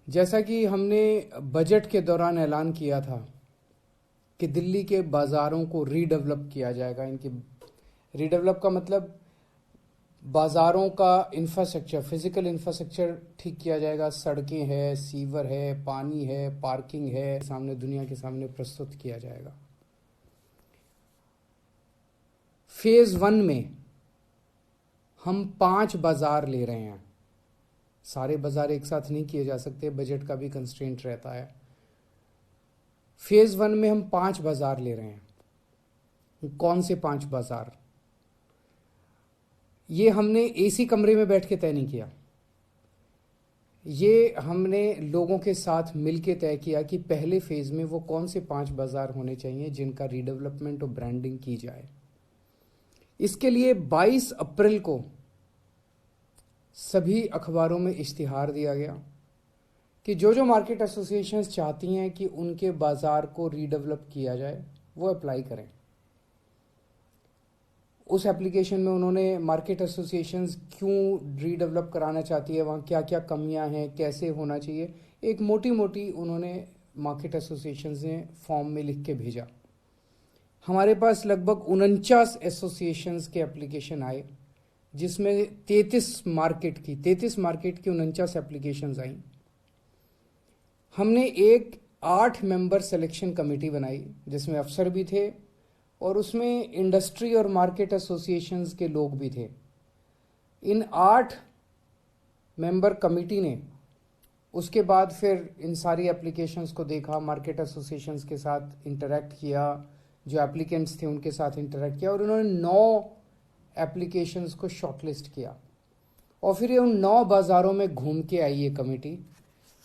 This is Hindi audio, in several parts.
जैसा कि हमने बजट के दौरान ऐलान किया था कि दिल्ली के बाज़ारों को रीडेवलप किया जाएगा। इनकी रीडेवलप का मतलब बाज़ारों का इंफ्रास्ट्रक्चर, फिजिकल इंफ्रास्ट्रक्चर ठीक किया जाएगा। सड़कें हैं, सीवर है, पानी है, पार्किंग है, सामने दुनिया के सामने प्रस्तुत किया जाएगा। फेज़ 1 में हम 5 बाज़ार ले रहे हैं। सारे बाज़ार एक साथ नहीं किए जा सकते, बजट का भी कंस्ट्रेंट रहता है। फेज़ 1 में हम 5 बाज़ार ले रहे हैं। कौन से 5 बाज़ार? ये हमने एसी कमरे में बैठ के तय नहीं किया। ये हमने लोगों के साथ मिलके तय किया कि पहले फेज़ में वो कौन से 5 बाज़ार होने चाहिए जिनका रीडेवलपमेंट और ब्रांडिंग की जाए। इसके लिए 22 अप्रैल को सभी अखबारों में इश्तिहार दिया गया कि जो मार्केट एसोसिएशंस चाहती हैं कि उनके बाज़ार को रीडेवलप किया जाए वो अप्लाई करें। उस एप्लीकेशन में उन्होंने मार्केट एसोसिएशंस क्यों रीडेवलप कराना चाहती है, वहाँ क्या क्या कमियां हैं, कैसे होना चाहिए, एक मोटी मोटी उन्होंने मार्केट एसोसिएशंस ने फॉर्म में लिख के भेजा। हमारे पास लगभग 49 एसोसिएशंस के एप्लीकेशन आए, जिसमें 33 मार्केट की 49 एप्लीकेशंस आई। हमने एक 8 मेंबर सिलेक्शन कमेटी बनाई जिसमें अफसर भी थे और उसमें इंडस्ट्री और मार्केट एसोसिएशंस के लोग भी थे। इन 8 मेंबर कमेटी ने उसके बाद फिर इन सारी एप्लीकेशंस को देखा, मार्केट एसोसिएशंस के साथ इंटरेक्ट किया, जो एप्लीकेंट्स थे उनके साथ इंटरेक्ट किया और उन्होंने 9 एप्लीकेशंस को शॉर्टलिस्ट किया। और फिर ये उन 9 बाज़ारों में घूम के आई ये कमेटी,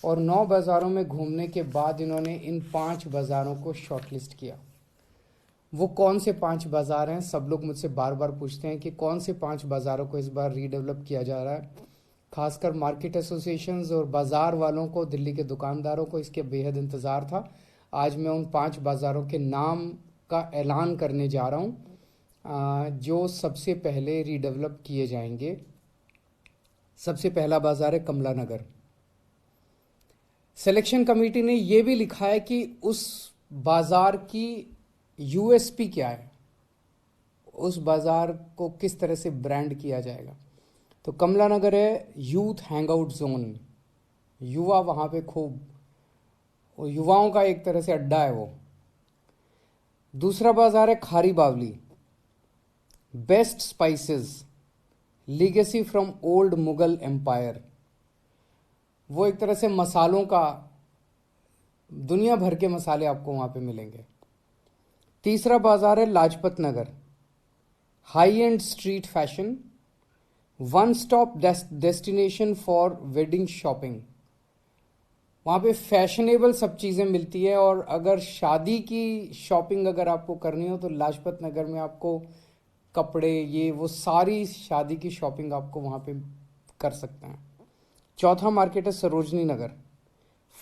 और 9 बाज़ारों में घूमने के बाद इन्होंने इन 5 बाज़ारों को शॉर्टलिस्ट किया। वो कौन से 5 बाज़ार हैं? सब लोग मुझसे बार बार पूछते हैं कि कौन से 5 बाज़ारों को इस बार रीडेवलप किया जा रहा है। खासकर मार्केट एसोसिएशंस और बाज़ार वालों को, दिल्ली के दुकानदारों को इसके बेहद इंतज़ार था। आज मैं उन 5 बाज़ारों के नाम का ऐलान करने जा रहा हूँ जो सबसे पहले रीडेवलप किए जाएंगे। सबसे पहला बाज़ार है कमला नगर। सिलेक्शन कमेटी ने यह भी लिखा है कि उस बाज़ार की यूएसपी क्या है, उस बाज़ार को किस तरह से ब्रांड किया जाएगा। तो कमला नगर है यूथ हैंगआउट जोन, युवा वहाँ पे खूब, और युवाओं का एक तरह से अड्डा है वो। दूसरा बाज़ार है Khari Baoli, best spices, legacy from old Mughal empire. वो एक तरह से मसालों का, दुनिया भर के मसाले आपको वहाँ पे मिलेंगे। तीसरा बाज़ार है Lajpat Nagar, high and street fashion, one stop destination for wedding shopping. वहाँ पे फैशनेबल सब चीज़ें मिलती है, और अगर शादी की शॉपिंग अगर आपको करनी हो तो लाजपत नगर में आपको कपड़े, ये वो सारी शादी की शॉपिंग आपको वहाँ पे कर सकते हैं। चौथा मार्केट है Sarojini Nagar,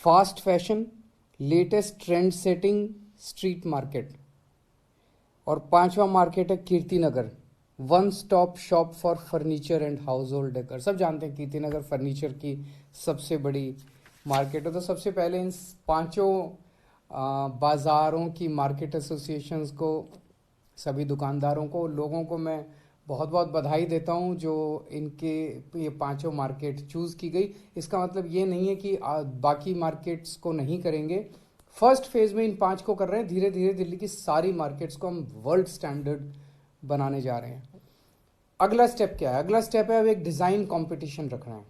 fast fashion, latest trend setting street market. और पांचवा मार्केट है Kirti Nagar, one stop shop for furniture and हाउस होल्ड डेकर। सब जानते हैं कीर्ति नगर फर्नीचर की सबसे बड़ी मार्केट है। तो सबसे पहले इन 5 बाज़ारों की मार्केट एसोसिएशंस को, सभी दुकानदारों को, लोगों को मैं बहुत बहुत बधाई देता हूं जो इनके ये 5 मार्केट चूज़ की गई। इसका मतलब ये नहीं है कि बाकी मार्केट्स को नहीं करेंगे। फर्स्ट फेज में इन 5 को कर रहे हैं, धीरे धीरे दिल्ली की सारी मार्केट्स को हम वर्ल्ड स्टैंडर्ड बनाने जा रहे हैं। अगला स्टेप क्या है? अगला स्टेप है अब एक डिज़ाइन कंपटीशन रखना है।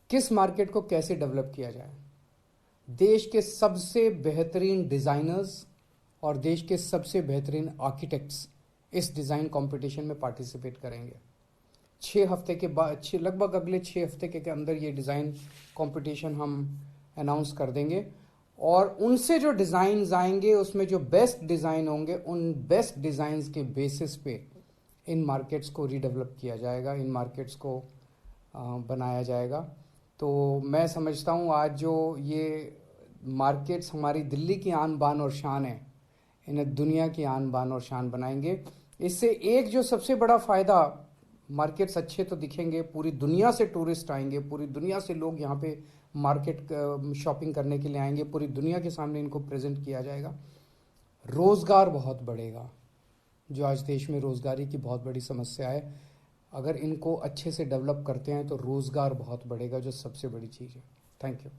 किस मार्केट को कैसे डेवलप किया जाए। देश के सबसे बेहतरीन डिज़ाइनर्स और देश के सबसे बेहतरीन आर्किटेक्ट्स इस डिज़ाइन कंपटीशन में पार्टिसिपेट करेंगे। 6 हफ्ते के बाद, लगभग अगले 6 हफ्ते के अंदर ये डिज़ाइन कंपटीशन हम अनाउंस कर देंगे, और उनसे जो डिज़ाइंस आएंगे उसमें जो बेस्ट डिज़ाइन होंगे, उन बेस्ट डिज़ाइंस के बेसिस पे इन मार्केट्स को रीडेवलप किया जाएगा, इन मार्केट्स को बनाया जाएगा। तो मैं समझता हूँ आज जो ये मार्केट्स हमारी दिल्ली की आन बान और शान है, इन्हें दुनिया की आन बान और शान बनाएंगे। इससे एक जो सबसे बड़ा फ़ायदा मार्केट्स अच्छे तो दिखेंगे, पूरी दुनिया से टूरिस्ट आएंगे, पूरी दुनिया से लोग यहाँ पे मार्केट शॉपिंग करने के लिए आएंगे, पूरी दुनिया के सामने इनको प्रेजेंट किया जाएगा। रोज़गार बहुत बढ़ेगा, जो आज देश में रोज़गारी की बहुत बड़ी समस्या है, अगर इनको अच्छे से डेवलप करते हैं तो रोज़गार बहुत बढ़ेगा, जो सबसे बड़ी चीज़ है। Thank you.